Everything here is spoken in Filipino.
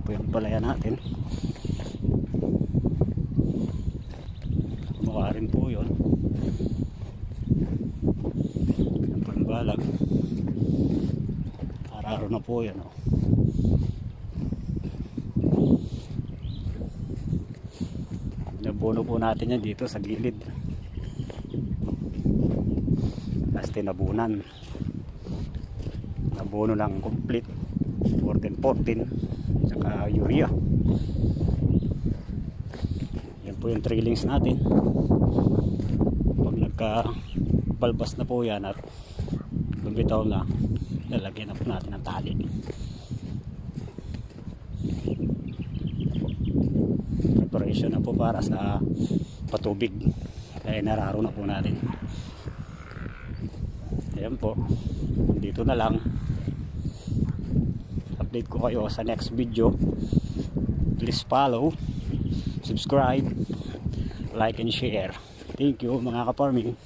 po yung palaya natin. Mukha rin po yun. Yan po yung balag. Araro na po yan, oh. Nabuno po natin yan dito sa gilid. Tapos tinabunan. Nabuno lang complete 14-14 saka urea. Yan po yung trailings natin. Pag nagka balbas na po yan at lumitaw na, lalagyan na po natin ng tali. Preparation na po para sa patubig. Kaya nararo na po natin. Ayan po, dito na lang. Update ko kayo sa next video. Please follow, subscribe, like and share. Thank you mga ka-farming.